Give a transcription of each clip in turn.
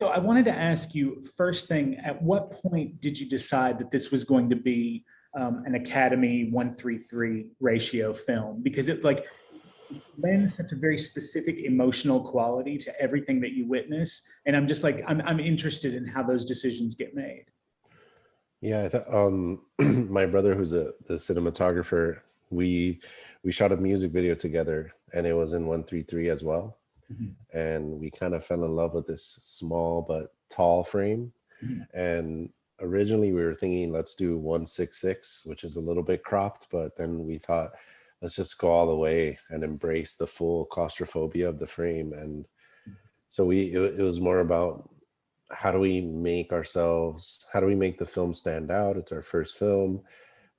So I wanted to ask you first thing, at what point did you decide that this was going to be an Academy 133 ratio film? Because it like lends such a very specific emotional quality to everything that you witness. And I'm just like, I'm interested in how those decisions get made. Yeah, I thought my brother, who's the cinematographer, we we shot a music video together, and it was in 133 as well. Mhm. And we kind of fell in love with this small but tall frame. Mhm. And originally we were thinking let's do 166, which is a little bit cropped, but then we thought let's just go all the way and embrace the full claustrophobia of the frame. And so it was more about how do we make the film stand out? It's our first film.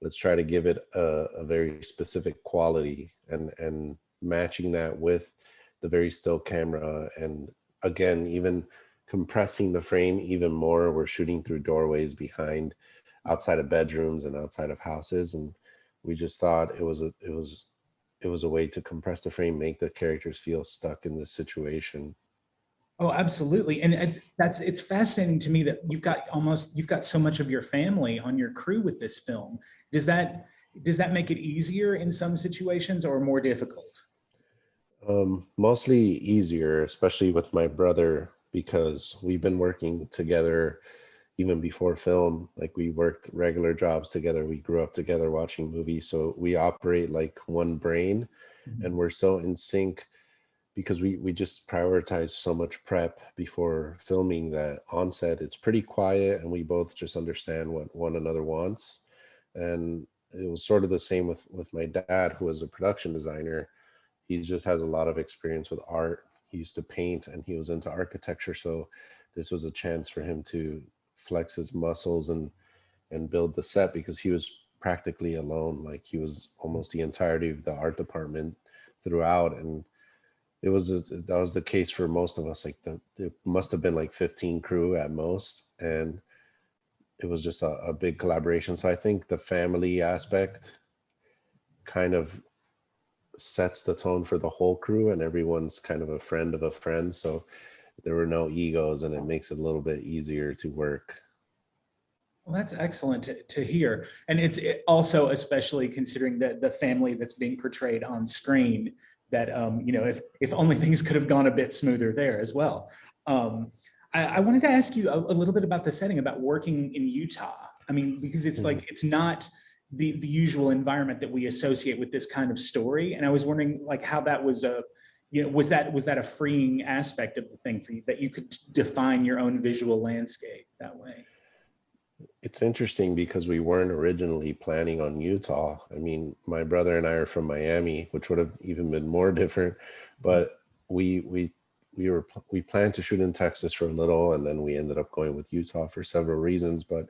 Let's try to give it a very specific quality, and matching that with the very still camera. And again, even compressing the frame even more. We're shooting through doorways behind, outside of bedrooms and outside of houses. And we just thought it was a way to compress the frame, make the characters feel stuck in this situation. Oh, absolutely. And that's it's fascinating to me that you've got so much of your family on your crew with this film. Does that make it easier in some situations or more difficult? Mostly easier, especially with my brother, because we've been working together even before film. Like, we worked regular jobs together. We grew up together watching movies. So we operate like one brain, Mhm. and we're so in sync because we just prioritize so much prep before filming that on set it's pretty quiet, and we both just understand what one another wants. And it was sort of the same with my dad, who was a production designer. He just has a lot of experience with art. He used to paint, and he was into architecture, so this was a chance for him to flex his muscles and build the set, because he was practically alone. Like, he was almost the entirety of the art department throughout. And that was the case for most of us. Like, there must have been like 15 crew at most, and it was just a big collaboration. So I think the family aspect kind of sets the tone for the whole crew, and everyone's kind of a friend of a friend. So there were no egos, and it makes it a little bit easier to work. Well, that's excellent to hear. And also, especially considering the family that's being portrayed on screen, that, if only things could have gone a bit smoother there as well. I wanted to ask you a little bit about the setting, about working in Utah. I mean, because it's Mhm. like, it's not the usual environment that we associate with this kind of story. And I was wondering like how that was was that a freeing aspect of the thing for you, that you could define your own visual landscape that way? It's interesting because we weren't originally planning on Utah. I mean, my brother and I are from Miami, which would have even been more different. But we we we planned to shoot in Texas for a little, and then we ended up going with Utah for several reasons. But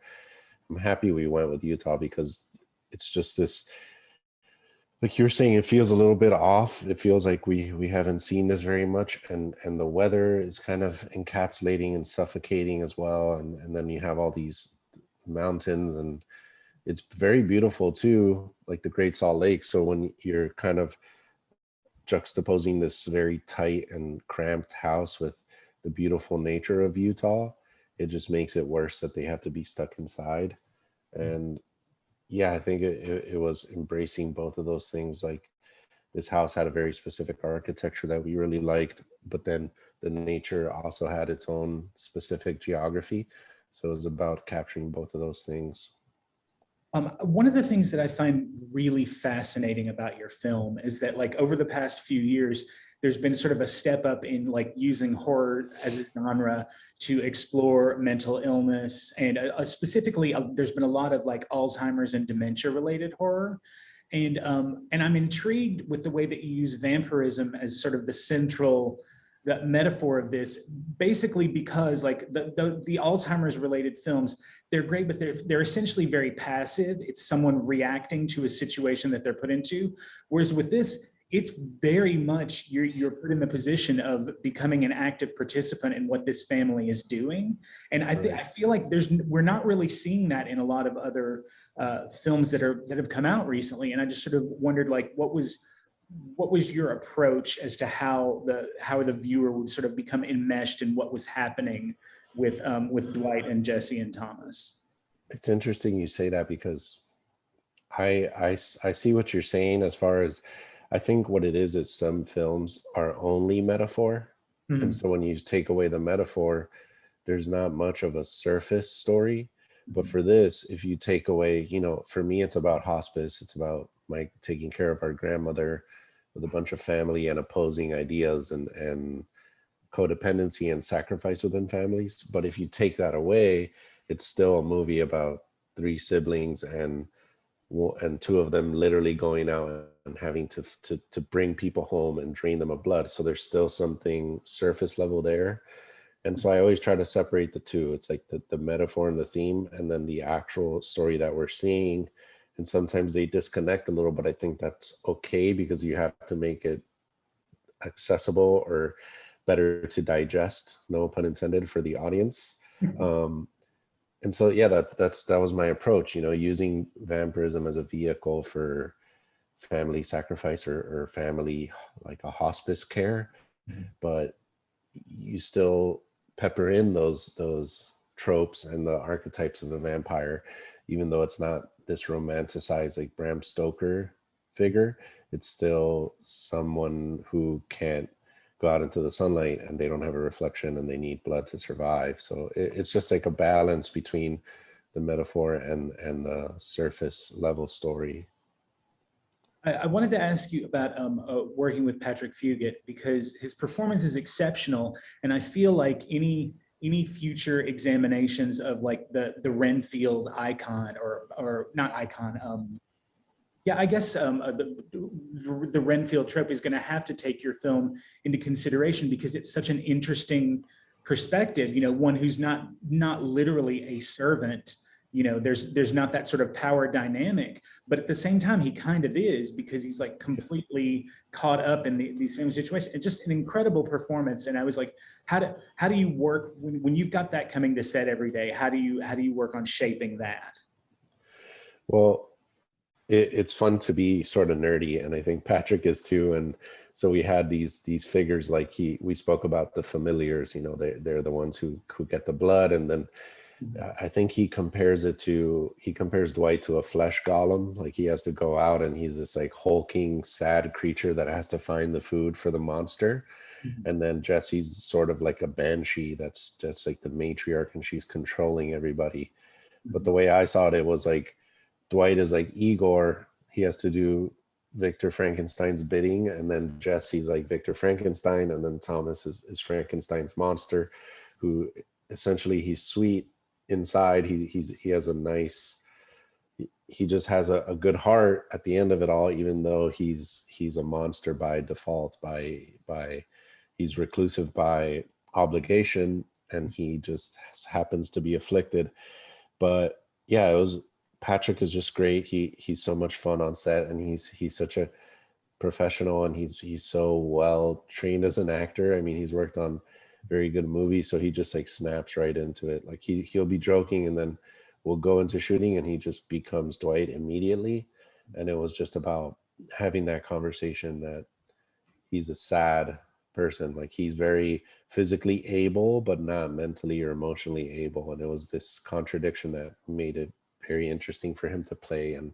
I'm happy we went with Utah because it's just this, like you were saying, it feels a little bit off. It feels like we haven't seen this very much, and the weather is kind of encapsulating and suffocating as well. And then you have all these mountains, and it's very beautiful too, like the Great Salt Lake. So when you're kind of juxtaposing this very tight and cramped house with the beautiful nature of Utah, it just makes it worse that they have to be stuck inside. And yeah, I think it was embracing both of those things. Like, this house had a very specific architecture that we really liked, but then the nature also had its own specific geography. So it was about capturing both of those things. One of the things that I find really fascinating about your film is that, like, over the past few years, there's been sort of a step up in like using horror as a genre to explore mental illness, and specifically, there's been a lot of like Alzheimer's and dementia related horror. And I'm intrigued with the way that you use vampirism as sort of the central the metaphor of this, basically because like the Alzheimer's related films, they're great, but they're essentially very passive. It's someone reacting to a situation that they're put into. Whereas with this, it's very much you're put in the position of becoming an active participant in what this family is doing. And I Right. feel like we're not really seeing that in a lot of other films that have come out recently. And I just sort of wondered, like, what was your approach as to how the viewer would sort of become enmeshed in what was happening with Dwight and Jesse and Thomas? It's interesting you say that because I see what you're saying as far as I think what it is some films are only metaphor. And Mhm. so when you take away the metaphor, there's not much of a surface story. But Mhm. for this, if you take away, for me, it's about hospice. It's about Mike taking care of our grandmother with a bunch of family and opposing ideas and codependency and sacrifice within families. But if you take that away, it's still a movie about three siblings and two of them literally going out and having to bring people home and drain them of blood. So there's still something surface level there. And so I always try to separate the two. It's like the metaphor and the theme, and then the actual story that we're seeing. And sometimes they disconnect a little, but I think that's okay because you have to make it accessible or better to digest, no pun intended, for the audience. Um, and so yeah, that was my approach, using vampirism as a vehicle for family sacrifice or family, like a hospice care, but you still pepper in those tropes and the archetypes of the vampire, even though it's not this romanticized like Bram Stoker figure. It's still someone who can't go out into the sunlight and they don't have a reflection and they need blood to survive. So it's just like a balance between the metaphor and the surface level story. I wanted to ask you about working with Patrick Fugit because his performance is exceptional, and I feel like any future examinations of like the Renfield icon or not icon, yeah, I guess the Renfield trope is going to have to take your film into consideration because it's such an interesting perspective. You know, one who's not literally a servant. You know, there's not that sort of power dynamic, but at the same time, he kind of is because he's like completely caught up in these family situations. It's just an incredible performance. And I was like, how do you work when you've got that coming to set every day? How do you work on shaping that? Well, it's fun to be sort of nerdy, and I think Patrick is too. And so we had these figures like we spoke about the familiars. They're the ones who get the blood, and then I think he compares Dwight to a flesh golem. Like he has to go out and he's this like hulking, sad creature that has to find the food for the monster. Mhm. And then Jesse's sort of like a banshee that's like the matriarch and she's controlling everybody. But the way I saw it, it was like Dwight is like Igor. He has to do Victor Frankenstein's bidding, and then Jesse's like Victor Frankenstein, and then Thomas is Frankenstein's monster, who essentially he's sweet inside. He has a nice. He just has a good heart at the end of it all, even though he's a monster by default. By he's reclusive by obligation, and he just happens to be afflicted. But yeah, it was Patrick is just great. He's so much fun on set, and he's such a professional, and he's so well trained as an actor. I mean, he's worked on very good movies, so he just like snaps right into it. Like he'll be joking, and then we'll go into shooting, and he just becomes Dwight immediately. And it was just about having that conversation that he's a sad person. Like he's very physically able, but not mentally or emotionally able. And it was this contradiction that made it very interesting for him to play. And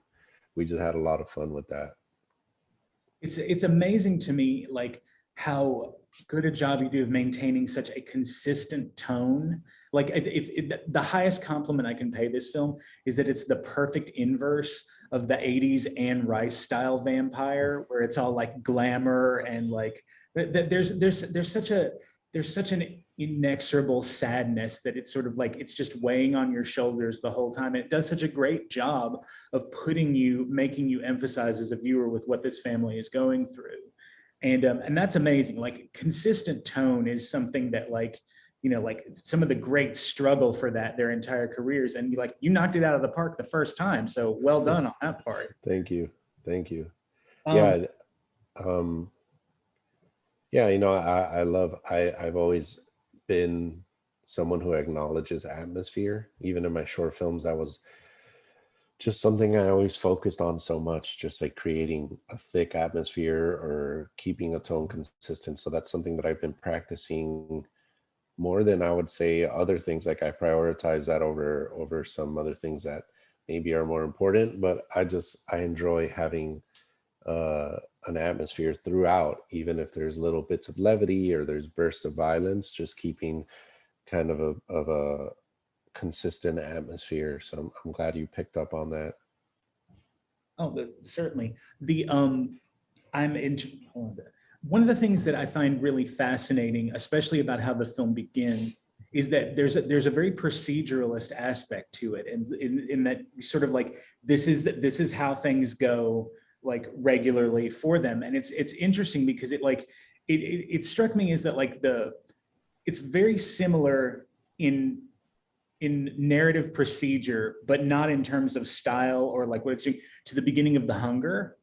we just had a lot of fun with that. It's amazing to me like how good a job you do of maintaining such a consistent tone. Like if the highest compliment I can pay this film is that it's the perfect inverse of the 80s Anne Rice style vampire where it's all like glamour and like there's such an inexorable sadness that it's sort of like it's just weighing on your shoulders the whole time. And it does such a great job of making you emphasize as a viewer with what this family is going through. And that's amazing. Like consistent tone is something that like some of the greats struggle for that their entire careers. And like you knocked it out of the park the first time. So well done on that part. Thank you. Thank you. Um, Yeah. Um, yeah, I've always been someone who acknowledges atmosphere. Even in my short films, I was just something I always focused on so much, just like creating a thick atmosphere or keeping a tone consistent. So that's something that I've been practicing more than I would say other things. Like I prioritize that over some other things that maybe are more important. But I enjoy having uh, an atmosphere throughout, even if there's little bits of levity or there's bursts of violence. Just keeping kind of a consistent atmosphere. So I'm glad you picked up on that. Oh, certainly. I'm into one of the things that I find really fascinating, especially about how the film begins, is that there's a very proceduralist aspect to it, and in that sort of like this is how things go like regularly for them, and it's interesting because it struck me as that like it's very similar in narrative procedure, but not in terms of style or like what it's doing to the beginning of The Hunger,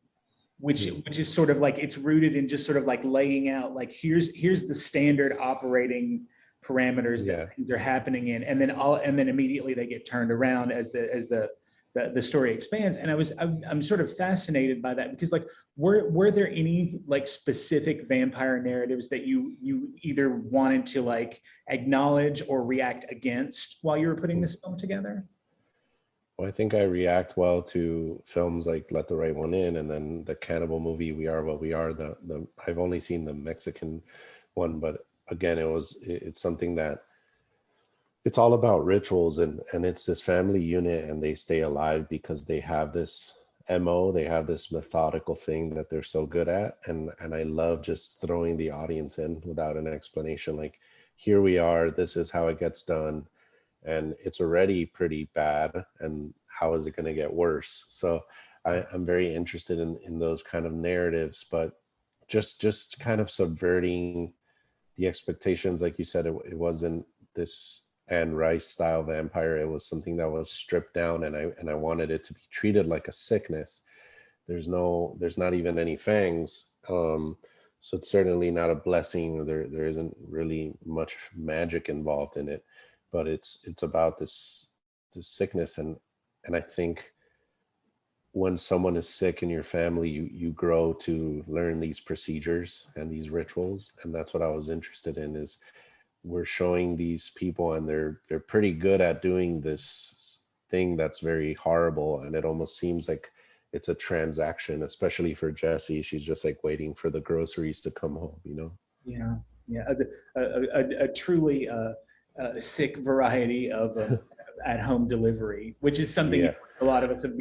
Hmm. which is sort of like it's rooted in just sort of like laying out like here's the standard operating parameters that Yeah. things are happening in, and then immediately they get turned around as the story expands. And I'm sort of fascinated by that because like were there any like specific vampire narratives that you either wanted to like acknowledge or react against while you were putting Hmm. this film together? Well, I think I react well to films like Let the Right One In, and then the cannibal movie We Are What We Are. The I've only seen the Mexican one, but again, it's something that it's all about rituals, and it's this family unit, and they stay alive because they have this MO, they have this methodical thing that they're so good at. And I love just throwing the audience in without an explanation. Like, here we are, this is how it gets done, and it's already pretty bad, and how is it going to get worse? So I'm very interested in those kind of narratives, but just kind of subverting the expectations. Like you said, it wasn't this Anne Rice style vampire. It was something that was stripped down, and I wanted it to be treated like a sickness. There's not even any fangs. So it's certainly not a blessing. There isn't really much magic involved in it, but it's about this sickness. And I think when someone is sick in your family, you grow to learn these procedures and these rituals. And that's what I was interested in, is we're showing these people, and they're pretty good at doing this thing that's very horrible, and it almost seems like it's a transaction, especially for Jessie. She's just like waiting for the groceries to come home. Yeah, yeah, a truly sick variety of at-home delivery, which is something Yeah. a lot of us have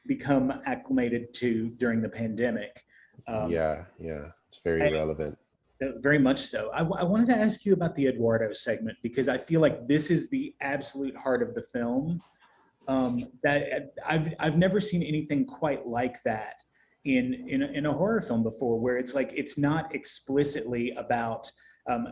become acclimated to during the pandemic. Um, Yeah, it's very I, relevant. very much so. I wanted to ask you about the Eduardo segment because I feel like this is the absolute heart of the film. That I've never seen anything quite like that in a horror film before, where it's like it's not explicitly about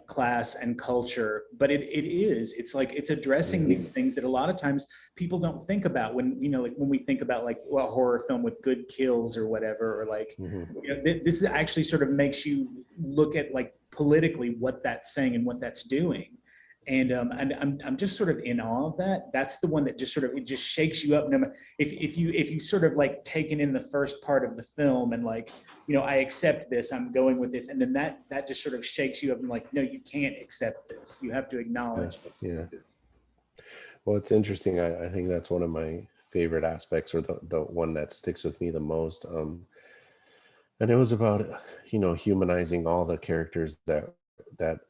class and culture, but it is. It's like it's addressing Hmm. these things that a lot of times people don't think about when like when we think about like a horror film with good kills or whatever, or like Hmm. this is actually sort of makes you look at like politically what that's saying and what that's doing. And I'm just sort of in awe of that. That's the one that just sort of it just shakes you up. No, if you sort of like taken in the first part of the film and like I accept this, I'm going with this, and then that just sort of shakes you up and like no, you can't accept this. You have to Yeah, acknowledge yeah. it. Well, it's interesting. I think that's one of my favorite aspects, or the one that sticks with me the most. And it was about humanizing all the characters that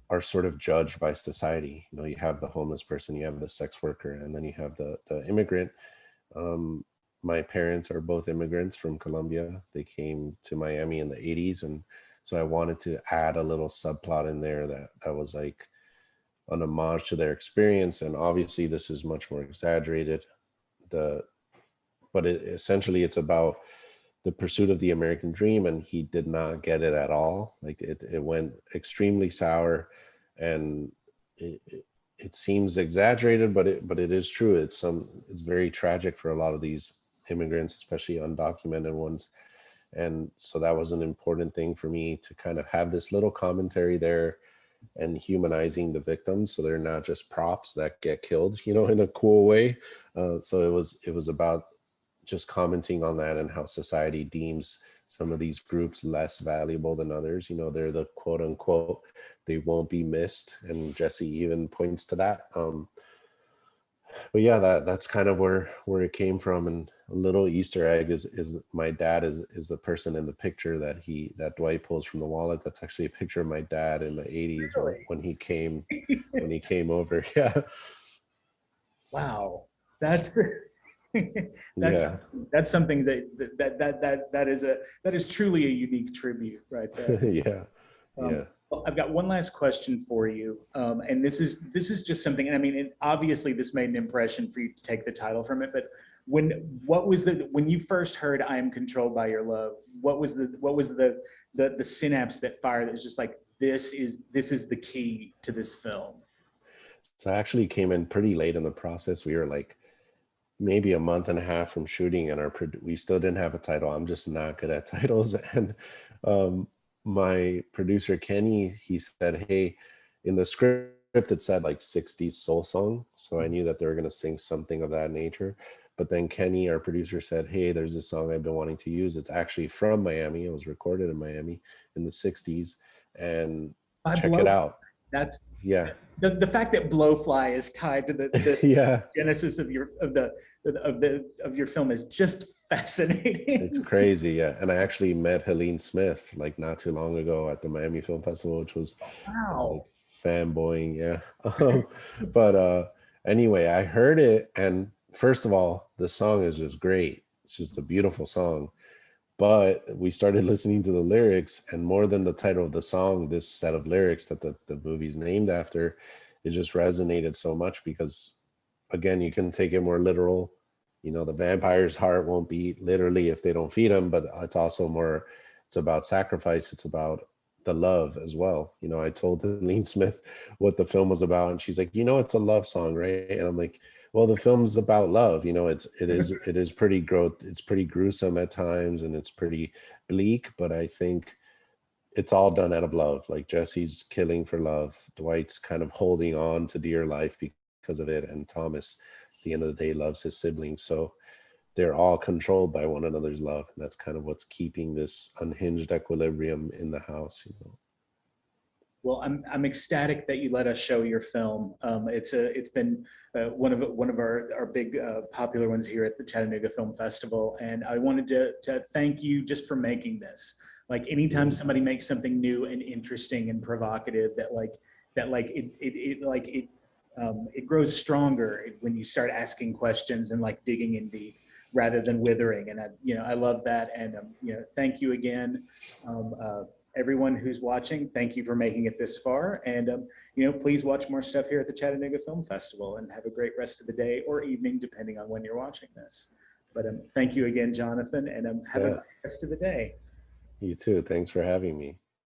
are sort of judged by society. You have the homeless person, you have the sex worker, and then you have the immigrant. um, my parents are both immigrants from Colombia. They came to Miami in the 80s, and so I wanted to add a little subplot in there that was like an homage to their experience. And obviously this is much more exaggerated, the but essentially it's about the pursuit of the American dream, and he did not get it at all. Like it went extremely sour, and it seems exaggerated, but it is true. It's very tragic for a lot of these immigrants, especially undocumented ones. And so that was an important thing for me to kind of have this little commentary there, and humanizing the victims, so they're not just props that get killed, you know, in a cool way. So it was about just commenting on that and how society deems some of these groups less valuable than others. You know, they're the quote unquote, they won't be missed, and Jesse even points to that. But yeah, that's kind of where it came from. And a little Easter egg is my dad is the person in the picture that Dwight pulls from the wallet. That's actually a picture of my dad in the 80s when he came over. Yeah. Wow, that's that's Yeah. that's something that is truly a unique tribute right there. Yeah. Um, Yeah. well, I've got one last question for you, and this is just something. And I mean, obviously, this made an impression for you to take the title from it. But when you first heard "I Am Controlled by Your Love"? What was the synapse that fired? That was just like this is the key to this film. So I actually came in pretty late in the process. We were like maybe a month and a half from shooting, and we still didn't have a title. I'm just not good at titles. And um, my producer Kenny, he said, "Hey, in the script it said like 60s soul song, so I knew that they were going to sing something of that nature." But then Kenny, our producer, said, "Hey, there's this song I've been wanting to use. It's actually from Miami. It was recorded in Miami in the 60s, and By check it Blow, out." that's Yeah. the fact that Blowfly is tied to the Yeah. genesis of your film is just It's fascinating. crazy, yeah. And I actually met Helene Smith like not too long ago at the Miami Film Festival, which was like Wow. fanboying, yeah. But anyway, I heard it, and first of all, the song is just great. It's just a beautiful song. But we started listening to the lyrics, and more than the title of the song, this set of lyrics that the movie's named after, it just resonated so much because, again, you can take it more literal. You know, the vampire's heart won't beat literally if they don't feed him, but it's also more, it's about sacrifice. It's about the love as well. You know, I told Helene Smith what the film was about, and she's like, it's a love song, right? And I'm like, well, the film's about love. You know, it is pretty it's pretty gruesome at times, and it's pretty bleak, but I think it's all done out of love. Like Jesse's killing for love, Dwight's kind of holding on to dear life because of it, and Thomas, at the end of the day, loves his siblings. So they're all controlled by one another's love, and that's kind of what's keeping this unhinged equilibrium in the house. Well, I'm ecstatic that you let us show your film. It's been one of our big popular ones here at the Chattanooga Film Festival, and I wanted to thank you just for making this. Like anytime Mhm. somebody makes something new and interesting and provocative, it grows stronger when you start asking questions and like digging in deep rather than withering. And I love that. And thank you again. Um, uh, Everyone who's watching, thank you for making it this far. And, please watch more stuff here at the Chattanooga Film Festival and have a great rest of the day or evening, depending on when you're watching this. But thank you again, Jonathan, and have a Yeah, great rest of the day. you too. Thanks for having me.